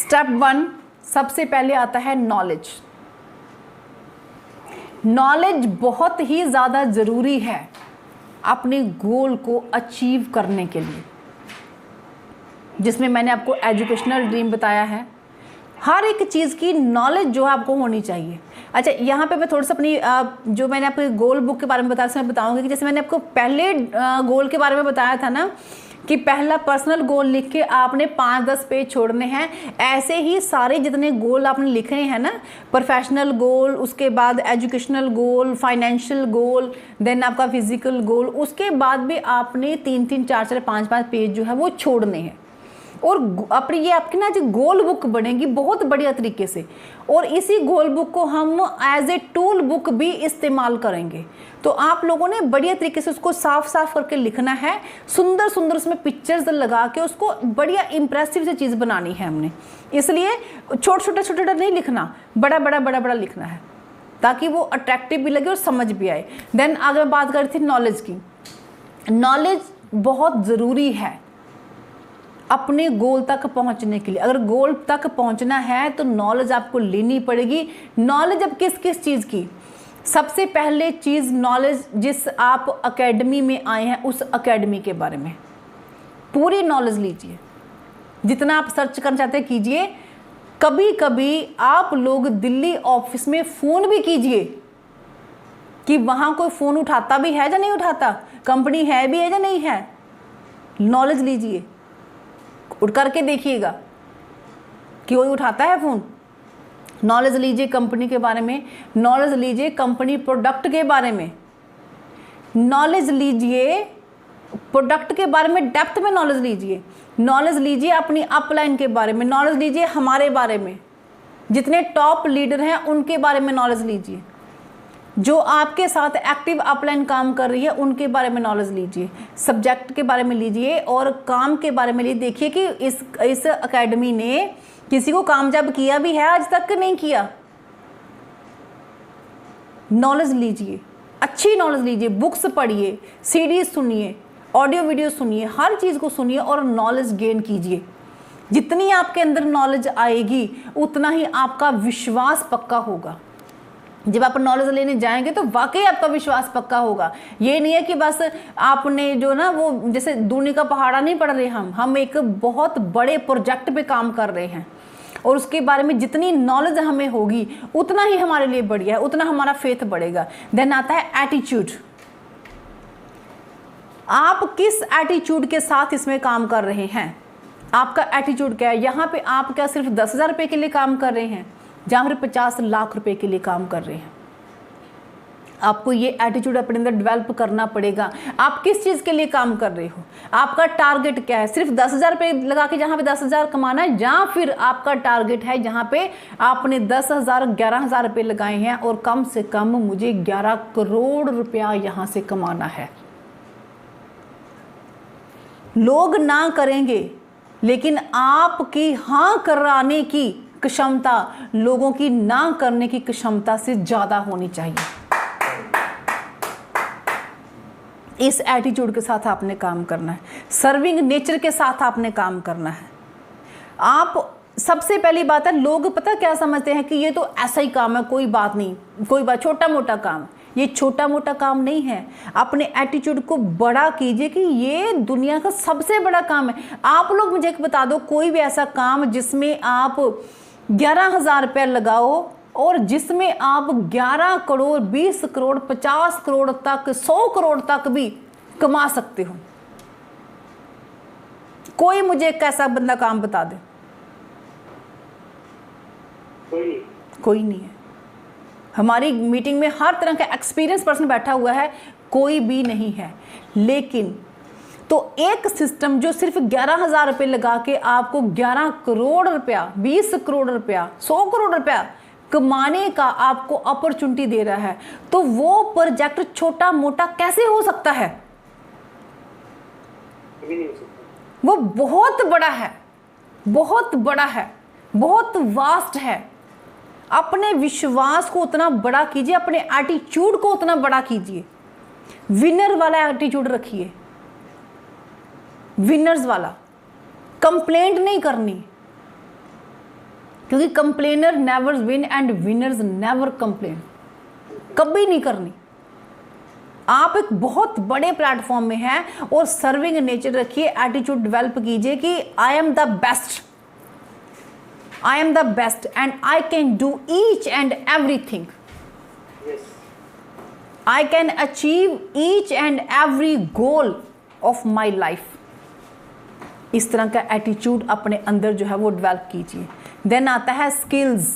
Step 1 सबसे पहले आता है नॉलेज। नॉलेज बहुत ही ज़्यादा ज़रूरी है अपने गोल को अचीव करने के लिए, जिसमें मैंने आपको एजुकेशनल ड्रीम बताया है। हर एक चीज़ की नॉलेज जो है आपको होनी चाहिए। अच्छा, यहाँ पे मैं थोड़ा सा अपनी जो मैंने आपको गोल बुक के बारे में बताया उसमें बताऊँगी कि जैसे मैंने आपको पहले गोल के बारे में बताया था ना कि पहला पर्सनल गोल लिख के आपने 5-10 पेज छोड़ने हैं, ऐसे ही सारे जितने गोल आपने लिखे हैं ना, प्रोफेशनल गोल, उसके बाद एजुकेशनल गोल, फाइनेंशियल गोल, देन आपका फिजिकल गोल, उसके बाद भी आपने 3-3, 4-4, 5-5 पेज जो है वो छोड़ने हैं। और अपनी ये आपकी ना जो गोल बुक बनेगी बहुत बढ़िया तरीके से, और इसी गोल बुक को हम एज ए टूल बुक भी इस्तेमाल करेंगे। तो आप लोगों ने बढ़िया तरीके से उसको साफ साफ करके लिखना है, सुंदर सुंदर उसमें पिक्चर्स लगा के उसको बढ़िया इंप्रेसिव सी चीज़ बनानी है हमने। इसलिए छोटा छोटा नहीं लिखना, बड़ा बड़ा लिखना है ताकि वो अट्रैक्टिव भी लगे और समझ भी आए। देन आगे मैं बात कर रही थी नॉलेज की। नॉलेज बहुत ज़रूरी है अपने गोल तक पहुंचने के लिए। अगर गोल तक पहुंचना है तो नॉलेज आपको लेनी पड़ेगी। नॉलेज अब किस किस चीज़ की? सबसे पहले चीज़ नॉलेज, जिस आप एकेडमी में आए हैं उस एकेडमी के बारे में पूरी नॉलेज लीजिए। जितना आप सर्च करना चाहते हैं कीजिए। कभी कभी आप लोग दिल्ली ऑफिस में फ़ोन भी कीजिए कि वहाँ कोई फ़ोन उठाता भी है या नहीं उठाता, कंपनी है भी है या नहीं है। नॉलेज लीजिए, उठ करके देखिएगा कि कोई उठाता है फ़ोन। नॉलेज लीजिए कंपनी के बारे में, नॉलेज लीजिए कंपनी प्रोडक्ट के बारे में, नॉलेज लीजिए प्रोडक्ट के बारे में, डेप्थ में नॉलेज लीजिए। नॉलेज लीजिए अपनी अपलाइन के बारे में, नॉलेज लीजिए हमारे बारे में, जितने टॉप लीडर हैं उनके बारे में नॉलेज लीजिए, जो आपके साथ एक्टिव अपलाइन काम कर रही है उनके बारे में नॉलेज लीजिए, सब्जेक्ट के बारे में लीजिए और काम के बारे में लीजिए। देखिए कि इस एकेडमी ने किसी को कामयाब किया भी है आज तक कि नहीं किया। नॉलेज लीजिए, अच्छी नॉलेज लीजिए, बुक्स पढ़िए, सीडीज सुनिए, ऑडियो वीडियो सुनिए, हर चीज़ को सुनिए और नॉलेज गेन कीजिए। जितनी आपके अंदर नॉलेज आएगी उतना ही आपका विश्वास पक्का होगा। जब आप नॉलेज लेने जाएंगे तो वाकई आपका विश्वास पक्का होगा। ये नहीं है कि बस आपने जो ना वो जैसे दूनी का पहाड़ा नहीं पढ़ रहे हम एक बहुत बड़े प्रोजेक्ट पे काम कर रहे हैं और उसके बारे में जितनी नॉलेज हमें होगी उतना ही हमारे लिए बढ़िया है, उतना हमारा फेथ बढ़ेगा। देन आता है एटीट्यूड। आप किस एटीट्यूड के साथ इसमें काम कर रहे हैं, आपका एटीट्यूड क्या है। यहाँ पे आप क्या सिर्फ 10,000 रुपये के लिए काम कर रहे हैं, जहाँ फिर 50 लाख रुपए के लिए काम कर रहे हैं। आपको ये एटीट्यूड अपने अंदर डेवलप करना पड़ेगा। आप किस चीज़ के लिए काम कर रहे हो, आपका टारगेट क्या है। सिर्फ 10,000 रुपये लगा के जहाँ पे 10,000 कमाना है, या फिर आपका टारगेट है जहाँ पे आपने 10,000 11,000 रुपये लगाए हैं और कम से कम मुझे 11 करोड़ रुपया यहाँ से कमाना है। लोग ना करेंगे लेकिन आपकी हाँ कराने की क्षमता लोगों की ना करने की क्षमता से ज्यादा होनी चाहिए। इस एटीट्यूड के साथ आपने काम करना है, सर्विंग नेचर के साथ आपने काम करना है। आप सबसे पहली बात है, लोग पता क्या समझते हैं कि ये तो ऐसा ही काम है, कोई बात नहीं, कोई बात, छोटा मोटा काम। ये छोटा मोटा काम नहीं है। अपने एटीट्यूड को बड़ा कीजिए कि ये दुनिया का सबसे बड़ा काम है। आप लोग मुझे एक बता दो कोई भी ऐसा काम जिसमें आप 11,000 रुपये लगाओ और जिसमें आप 11 करोड़, 20 करोड़, 50 करोड़ तक, 100 करोड़ तक भी कमा सकते हो। कोई मुझे एक ऐसा बंदा काम बता दे। कोई नहीं है। हमारी मीटिंग में हर तरह का एक्सपीरियंस पर्सन बैठा हुआ है, कोई भी नहीं है। लेकिन तो एक सिस्टम जो सिर्फ 11,000 रुपये लगा के आपको 11 करोड़ रुपया, 20 करोड़ रुपया, 100 करोड़ रुपया कमाने का आपको अपॉर्चुनिटी दे रहा है, तो वो प्रोजेक्ट छोटा मोटा कैसे हो सकता है? वो बहुत बड़ा है, बहुत बड़ा है, बहुत वास्ट है। अपने विश्वास को उतना बड़ा कीजिए, अपने एटीट्यूड को उतना बड़ा कीजिए। विनर वाला एटीट्यूड रखिए, विनर्स वाला। कंप्लेंट नहीं करनी, क्योंकि complainer never win and winners never complain, कभी नहीं करनी। आप एक बहुत बड़े प्लेटफॉर्म में हैं और सर्विंग नेचर रखिए, एटीट्यूड डेवलप कीजिए कि I am the best, I am the best and I can do each and everything, I can achieve each and every goal of my life. इस तरह का एटीट्यूड अपने अंदर जो है वो डेवलप कीजिए। देन आता है स्किल्स।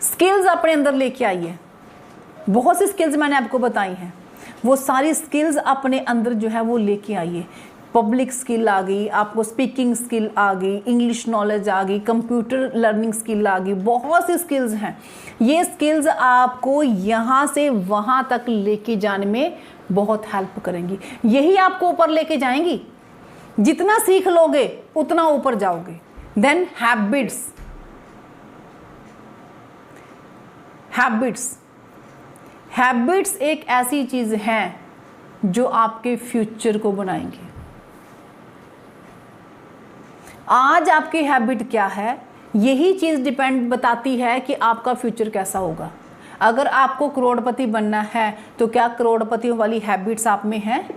स्किल्स अपने अंदर लेके आइए। बहुत सी स्किल्स मैंने आपको बताई हैं, वो सारी स्किल्स अपने अंदर जो है वो लेके आइए। पब्लिक स्किल आ गई, आपको स्पीकिंग स्किल आ गई, इंग्लिश नॉलेज आ गई, कंप्यूटर लर्निंग स्किल आ गई, बहुत सी स्किल्स हैं। ये स्किल्स आपको यहाँ से वहाँ तक लेके जाने में बहुत हेल्प करेंगी, यही आपको ऊपर लेके जाएंगी। जितना सीख लोगे उतना ऊपर जाओगे। Then habits. हैबिट्स हैबिट्स एक ऐसी चीज है जो आपके फ्यूचर को बनाएंगे। आज आपकी हैबिट क्या है, यही चीज डिपेंड बताती है कि आपका फ्यूचर कैसा होगा। अगर आपको करोड़पति बनना है तो क्या करोड़पतियों वाली हैबिट्स आप में हैं?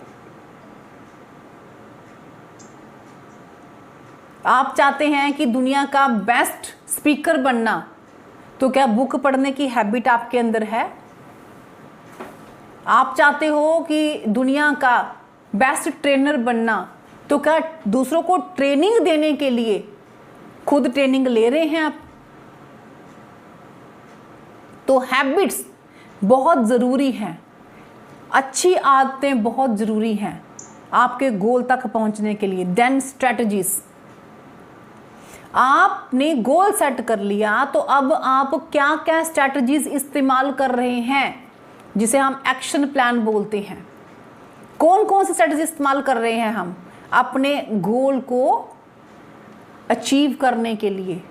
आप चाहते हैं कि दुनिया का बेस्ट स्पीकर बनना, तो क्या बुक पढ़ने की हैबिट आपके अंदर है? आप चाहते हो कि दुनिया का बेस्ट ट्रेनर बनना, तो क्या दूसरों को ट्रेनिंग देने के लिए खुद ट्रेनिंग ले रहे हैं आप? तो हैबिट्स बहुत ज़रूरी हैं, अच्छी आदतें बहुत ज़रूरी हैं आपके गोल तक पहुंचने के लिए। Then strategies. आपने गोल सेट कर लिया तो अब आप क्या क्या स्ट्रेटजीज इस्तेमाल कर रहे हैं, जिसे हम एक्शन प्लान बोलते हैं। कौन कौन सी स्ट्रेटजी इस्तेमाल कर रहे हैं हम अपने गोल को अचीव करने के लिए,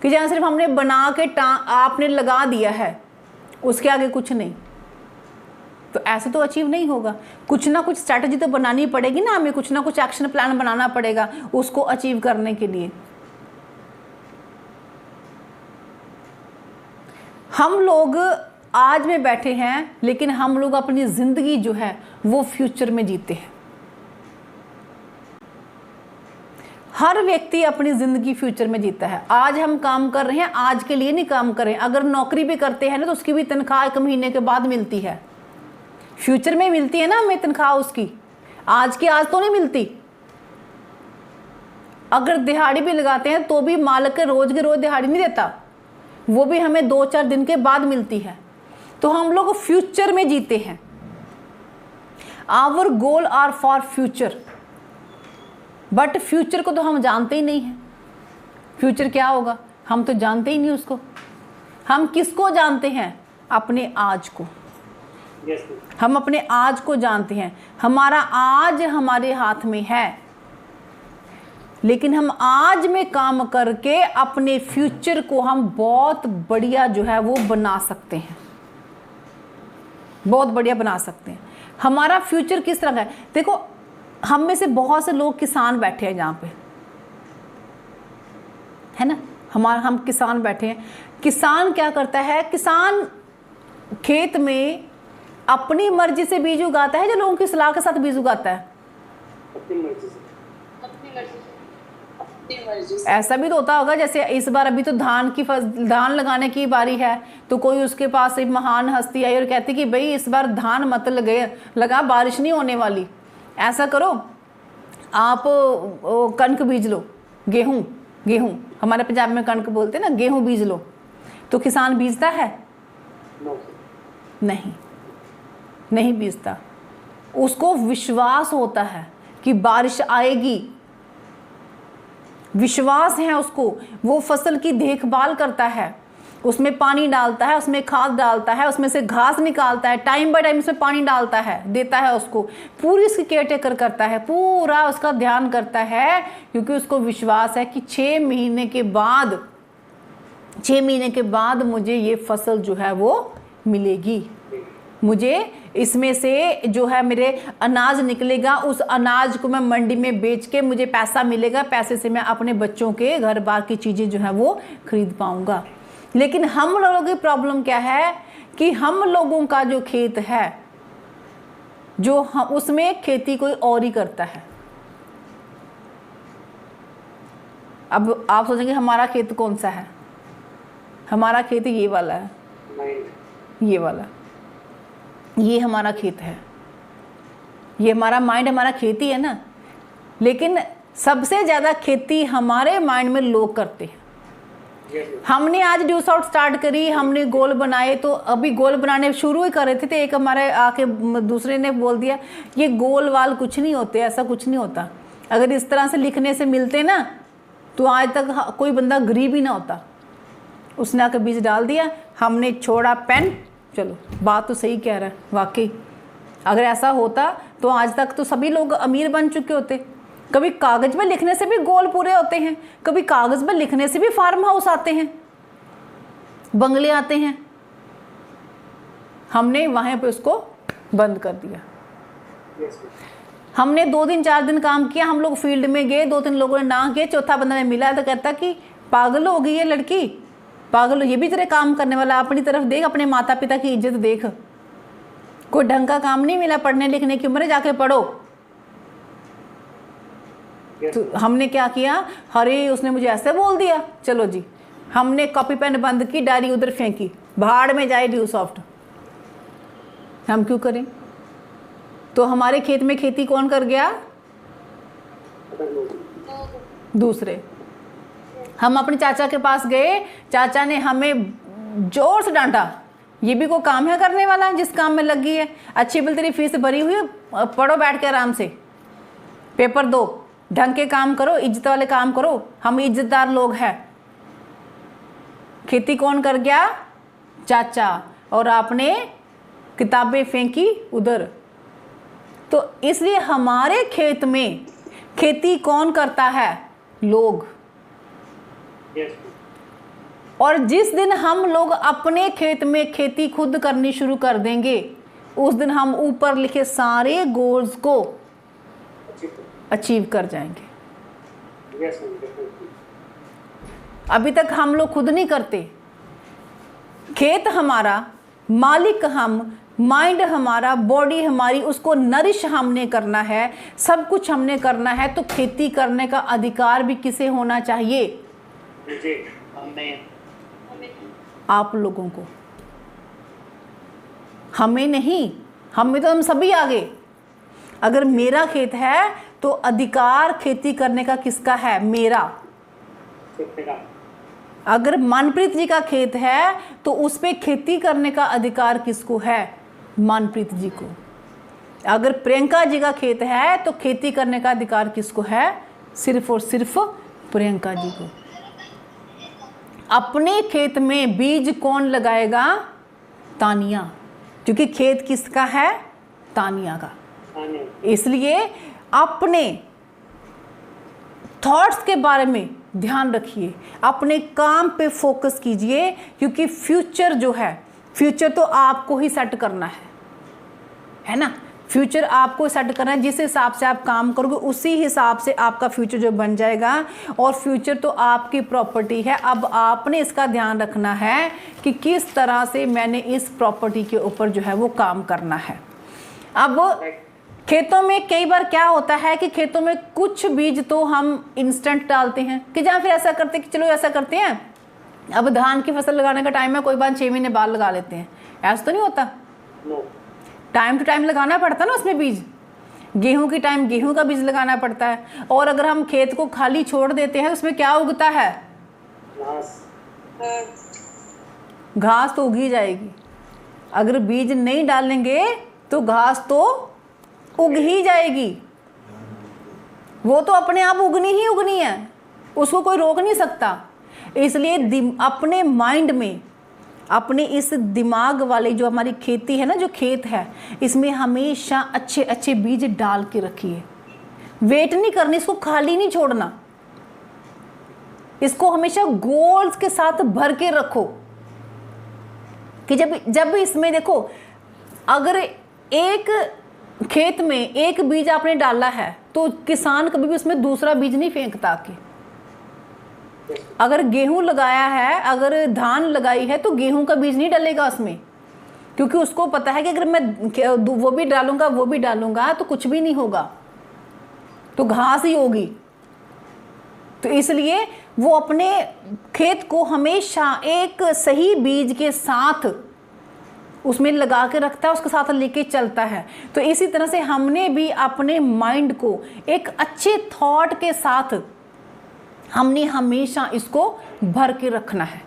कि जहाँ सिर्फ हमने बना के आपने लगा दिया है, उसके आगे कुछ नहीं, तो ऐसे तो अचीव नहीं होगा। कुछ ना कुछ स्ट्रेटजी तो बनानी पड़ेगी ना हमें, कुछ ना कुछ एक्शन प्लान बनाना पड़ेगा उसको अचीव करने के लिए। हम लोग आज में बैठे हैं, लेकिन हम लोग अपनी जिंदगी जो है वो फ्यूचर में जीते हैं। हर व्यक्ति अपनी जिंदगी फ्यूचर में जीता है। आज हम काम कर रहे हैं, आज के लिए नहीं काम कर रहे हैं। अगर नौकरी भी करते हैं ना तो उसकी भी तनख्वाह 1 महीने के बाद मिलती है, फ्यूचर में मिलती है ना हमें तनख्वाह उसकी, आज की आज तो नहीं मिलती। अगर दिहाड़ी भी लगाते हैं तो भी मालिक के रोज दिहाड़ी नहीं देता, वो भी हमें 2-4 दिन के बाद मिलती है। तो हम लोग फ्यूचर में जीते हैं। Our goal are for future, but future को तो हम जानते ही नहीं हैं। फ्यूचर क्या होगा हम तो जानते ही नहीं उसको। हम किसको जानते हैं? अपने आज को। हम अपने आज को जानते हैं। हमारा आज हमारे हाथ में है, लेकिन हम आज में काम करके अपने फ्यूचर को हम बहुत बढ़िया जो है वो बना सकते हैं, बहुत बढ़िया बना सकते हैं। हमारा फ्यूचर किस तरह का है? देखो, हम में से बहुत से लोग किसान बैठे हैं यहाँ पे, है ना। हम किसान बैठे हैं। किसान क्या करता है? किसान खेत में अपनी मर्जी से बीज उगाता है, जो लोगों की सलाह के साथ बीज उगाता है? अपनी मर्जी से। ऐसा भी तो होता होगा, जैसे इस बार अभी तो धान लगाने की बारी है, तो कोई उसके पास एक महान हस्ती आई और कहती कि भाई इस बार धान मत लगा, बारिश नहीं होने वाली। ऐसा करो, आप कणक बीज लो, गेहूं हमारे पंजाब में कणक बोलते हैं ना, गेहूं बीज लो। तो किसान बीजता है? नहीं बीजता। उसको विश्वास होता है कि बारिश आएगी, विश्वास है उसको। वो फसल की देखभाल करता है, उसमें पानी डालता है, उसमें खाद डालता है, उसमें से घास निकालता है, टाइम बाय टाइम उसमें पानी डालता है, देता है उसको, पूरी उसकी केयर टेकर करता है, पूरा उसका ध्यान करता है, क्योंकि उसको विश्वास है कि 6 महीने के बाद मुझे ये फसल जो है वो मिलेगी। मुझे इसमें से जो है मेरे अनाज निकलेगा, उस अनाज को मैं मंडी में बेच के मुझे पैसा मिलेगा, पैसे से मैं अपने बच्चों के घर बार की चीज़ें जो है वो खरीद पाऊंगा। लेकिन हम लोगों की प्रॉब्लम क्या है कि हम लोगों का जो खेत है जो हम उसमें खेती कोई और ही करता है। अब आप सोचेंगे हमारा खेत कौन सा है? हमारा खेत ये वाला है, ये वाला, ये हमारा खेत है, ये हमारा माइंड, हमारा खेती है ना। लेकिन सबसे ज़्यादा खेती हमारे माइंड में लोग करते हैं। हमने आज ड्यूस आउट स्टार्ट करी, हमने गोल बनाए, तो अभी गोल बनाने शुरू ही कर रहे थे तो एक हमारे आके दूसरे ने बोल दिया ये गोल वाल कुछ नहीं होते, ऐसा कुछ नहीं होता। अगर इस तरह से लिखने से मिलते ना तो आज तक कोई बंदा गरीब ही ना होता। उसने आकर बीज डाल दिया, हमने छोड़ा पेन, चलो बात तो सही कह रहा है वाकई। अगर ऐसा होता तो आज तक तो सभी लोग अमीर बन चुके होते। कभी कागज़ में लिखने से भी गोल पूरे होते हैं, कभी कागज़ में लिखने से भी फार्म हाउस आते हैं, बंगले आते हैं। हमने वहाँ पे उसको बंद कर दिया। हमने 2 दिन 4 दिन काम किया, हम लोग फील्ड में गए, 2-3 लोगों ने ना किए, चौथा बंदा में मिला तो कहता कि पागल हो गई है लड़की, पागल हो, ये भी तेरे काम करने वाला, अपनी तरफ देख, अपने माता पिता की इज्जत देख। कोई ढंग का काम नहीं मिला, पढ़ने लिखने की उम्र है, जाके पढ़ो। तो हमने क्या किया, अरे उसने मुझे ऐसे बोल दिया, चलो जी हमने कॉपी पेन बंद की, डायरी उधर फेंकी, भाड़ में जाए ड्यू सॉफ्ट। हम क्यों करें? तो हमारे खेत में खेती कौन कर गया? दूसरे। हम अपने चाचा के पास गए, चाचा ने हमें जोर से डांटा, ये भी कोई काम है करने वाला जिस काम में लग गई है? अच्छी बिल तेरी फीस भरी हुई, पढ़ो बैठ के आराम से, पेपर दो, ढंग के काम करो, इज्जत वाले काम करो, हम इज्जतदार लोग हैं। खेती कौन कर गया? चाचा। और आपने किताबें फेंकी उधर। तो इसलिए हमारे खेत में खेती कौन करता है? लोग। और जिस दिन हम लोग अपने खेत में खेती खुद करनी शुरू कर देंगे, उस दिन हम ऊपर लिखे सारे गोल्स को अचीव कर जाएंगे। अभी तक हम लोग खुद नहीं करते। खेत हमारा, मालिक हम, माइंड हमारा, बॉडी हमारी, उसको नरिश हमने करना है, सब कुछ हमने करना है। तो खेती करने का अधिकार भी किसे होना चाहिए? आप लोगों को। हमें नहीं, हमें तो हम सभी आगे। अगर मेरा खेत है तो अधिकार खेती करने का किसका है? मेरा। अगर मनप्रीत जी का खेत है तो उस पे खेती करने का अधिकार किसको है? मनप्रीत जी को। अगर प्रियंका जी का खेत है तो खेती करने का अधिकार किसको है? सिर्फ और सिर्फ प्रियंका जी को। अपने खेत में बीज कौन लगाएगा? तानिया, क्योंकि खेत किसका है? तानिया का। इसलिए अपने थॉट्स के बारे में ध्यान रखिए, अपने काम पे फोकस कीजिए, क्योंकि फ्यूचर जो है, फ्यूचर तो आपको ही सेट करना है ना। फ्यूचर आपको सेट करना है, जिस हिसाब से आप काम करोगे उसी हिसाब से आपका फ्यूचर जो बन जाएगा। और फ्यूचर तो आपकी प्रॉपर्टी है। अब आपने इसका ध्यान रखना है कि किस तरह से मैंने इस प्रॉपर्टी के ऊपर जो है वो काम करना है। अब खेतों में कई बार क्या होता है कि खेतों में कुछ बीज तो हम इंस्टेंट डालते हैं, कि जहाँ फिर ऐसा करते हैं कि चलो ऐसा करते हैं, अब धान की फसल लगाने का टाइम है, कोई बार 6 महीने बाद लगा लेते हैं। ऐसा तो नहीं होता। टाइम टू टाइम लगाना पड़ता है ना उसमें बीज। गेहूं की टाइम गेहूं का बीज लगाना पड़ता है। और अगर हम खेत को खाली छोड़ देते हैं उसमें क्या उगता है? घास तो उगी जाएगी। अगर बीज नहीं डालेंगे तो घास तो उग ही जाएगी। वो तो अपने आप उगनी ही उगनी है, उसको कोई रोक नहीं सकता। इसलिए अपने माइंड में, अपने इस दिमाग वाली जो हमारी खेती है ना, जो खेत है, इसमें हमेशा अच्छे अच्छे बीज डाल के रखिए। वेट नहीं करनी, इसको खाली नहीं छोड़ना, इसको हमेशा गोल्स के साथ भर के रखो। कि जब इसमें देखो अगर एक खेत में एक बीज आपने डाला है तो किसान कभी भी उसमें दूसरा बीज नहीं फेंकता कि अगर गेहूं लगाया है, अगर धान लगाई है तो गेहूं का बीज नहीं डालेगा उसमें, क्योंकि उसको पता है कि अगर मैं वो भी डालूंगा तो कुछ भी नहीं होगा, तो घास ही होगी। तो इसलिए वो अपने खेत को हमेशा एक सही बीज के साथ उसमें लगा के रखता है, उसके साथ लेके चलता है। तो इसी तरह से हमने भी अपने माइंड को एक अच्छे थॉट के साथ हमने हमेशा इसको भर के रखना है,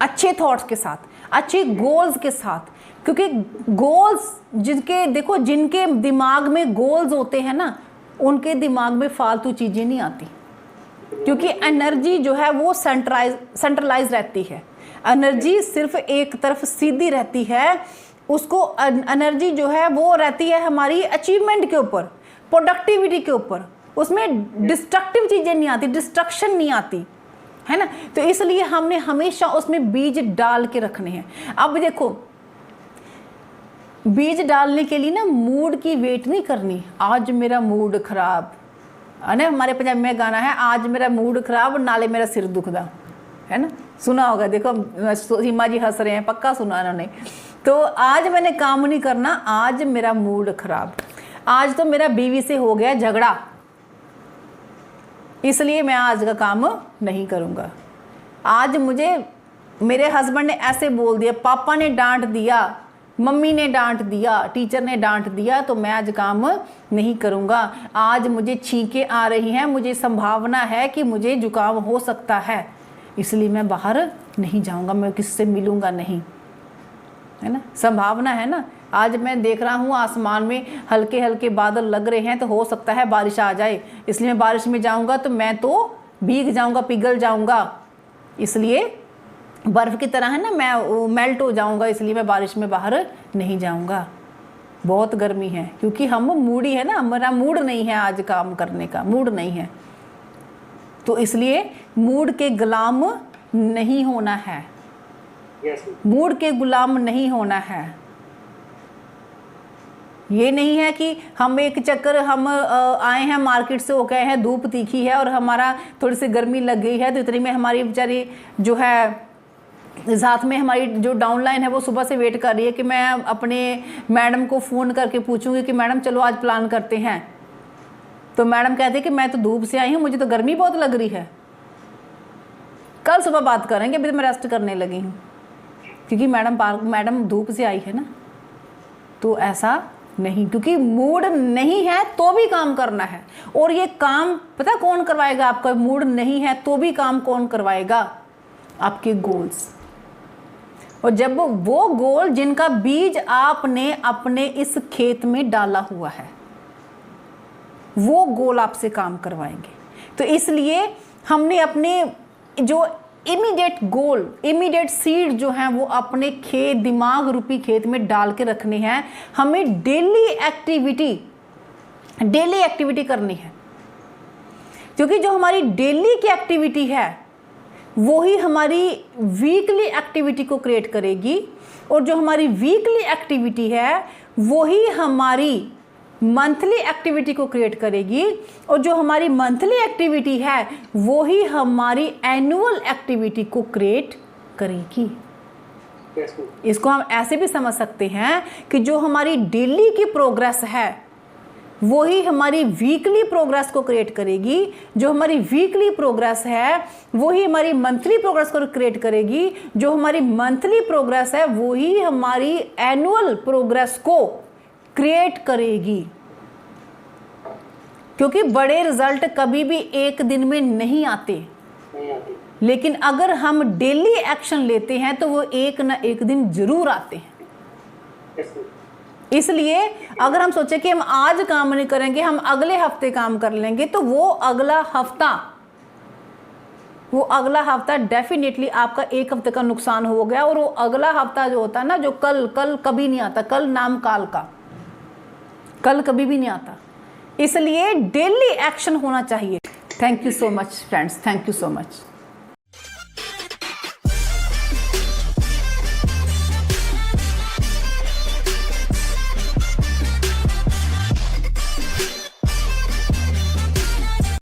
अच्छे थॉट्स के साथ, अच्छे गोल्स के साथ। क्योंकि गोल्स जिनके दिमाग में गोल्स होते हैं ना, उनके दिमाग में फालतू चीज़ें नहीं आती, क्योंकि एनर्जी जो है वो सेंट्रलाइज रहती है। एनर्जी सिर्फ एक तरफ सीधी रहती है, उसको एनर्जी जो है वो रहती है हमारी अचीवमेंट के ऊपर, प्रोडक्टिविटी के ऊपर, उसमें डिस्ट्रक्टिव चीज़ें नहीं आती, डिस्ट्रक्शन नहीं आती, है ना। तो इसलिए हमने हमेशा उसमें बीज डाल के रखने हैं। अब देखो, बीज डालने के लिए ना मूड की वेट नहीं करनी, आज मेरा मूड खराब है ना, हमारे पंजाबी में गाना है, आज मेरा मूड खराब नाले मेरा सिर दुखदा, है ना, सुना होगा। देखो सीमा जी हंस रहे हैं, पक्का सुना उन्होंने। तो आज मैंने काम नहीं करना, आज मेरा मूड खराब, आज तो मेरा बीवी से हो गया झगड़ा, इसलिए मैं आज का काम नहीं करूँगा। आज मुझे मेरे हस्बैंड ने ऐसे बोल दिया, पापा ने डांट दिया, मम्मी ने डांट दिया, टीचर ने डांट दिया, तो मैं आज काम नहीं करूँगा। आज मुझे छींकें आ रही हैं, मुझे संभावना है कि मुझे जुकाम हो सकता है, इसलिए मैं बाहर नहीं जाऊँगा, मैं किससे मिलूँगा नहीं, है ना, संभावना है ना। आज मैं देख रहा हूँ आसमान में हल्के हल्के बादल लग रहे हैं, तो हो सकता है बारिश आ जाए, इसलिए मैं बारिश में जाऊँगा तो मैं तो भीग जाऊँगा, पिघल जाऊँगा, इसलिए बर्फ़ की तरह है ना, मैं मेल्ट हो जाऊँगा, इसलिए मैं बारिश में बाहर नहीं जाऊँगा। बहुत गर्मी है, क्योंकि हम मूडी है ना, हमारा मूड नहीं है, आज काम करने का मूड नहीं है, तो इसलिए मूड के गुलाम नहीं होना है, मूड के गुलाम नहीं होना है। ये नहीं है कि हम एक चक्कर हम आए हैं मार्केट से, हो गए हैं, धूप तीखी है और हमारा थोड़ी सी गर्मी लग गई है, तो इतनी में हमारी बेचारी जो है साथ में हमारी जो डाउनलाइन है वो सुबह से वेट कर रही है कि मैं अपने मैडम को फ़ोन करके पूछूंगी कि मैडम चलो आज प्लान करते हैं। तो मैडम कहते हैं कि मैं तो धूप से आई हूँ, मुझे तो गर्मी बहुत लग रही है, कल सुबह बात करेंगे, अभी तो मैं रेस्ट करने लगी हूँ, क्योंकि मैडम धूप से आई है ना। तो ऐसा नहीं, क्योंकि मूड नहीं है तो भी काम करना है। और ये काम पता कौन करवाएगा आपका? मूड नहीं है तो भी काम कौन करवाएगा? आपके गोल्स। और जब वो गोल जिनका बीज आपने अपने इस खेत में डाला हुआ है, वो गोल आपसे काम करवाएंगे। तो इसलिए हमने अपने जो इमीडिएट गोल, इमीडिएट सीड जो हैं वो अपने खेत, दिमाग रूपी खेत में डाल के रखने हैं। हमें डेली एक्टिविटी करनी है, क्योंकि जो हमारी डेली की एक्टिविटी है वो ही हमारी वीकली एक्टिविटी को क्रिएट करेगी, और जो हमारी वीकली एक्टिविटी है वो ही हमारी मंथली एक्टिविटी को क्रिएट करेगी, और जो हमारी मंथली एक्टिविटी है वो ही हमारी एनुअल एक्टिविटी को क्रिएट करेगी। इसको हम ऐसे भी समझ सकते हैं कि जो हमारी डेली की प्रोग्रेस है वो ही हमारी वीकली प्रोग्रेस को क्रिएट करेगी, जो हमारी वीकली प्रोग्रेस है वो ही हमारी मंथली प्रोग्रेस को क्रिएट करेगी, जो हमारी मंथली प्रोग्रेस है वो ही हमारी एनुअल प्रोग्रेस को क्रिएट करेगी। क्योंकि बड़े रिजल्ट कभी भी एक दिन में नहीं आते, लेकिन अगर हम डेली एक्शन लेते हैं तो वो एक ना एक दिन जरूर आते हैं। इसलिए अगर हम सोचे कि हम आज काम नहीं करेंगे, हम अगले हफ्ते काम कर लेंगे, तो वो अगला हफ्ता डेफिनेटली आपका एक हफ्ते का नुकसान हो गया। और वो अगला हफ्ता जो होता है ना, जो कल कभी नहीं आता, कल नाम काल का, कल कभी भी नहीं आता। इसलिए डेली एक्शन होना चाहिए। Thank you so much friends, thank you so much.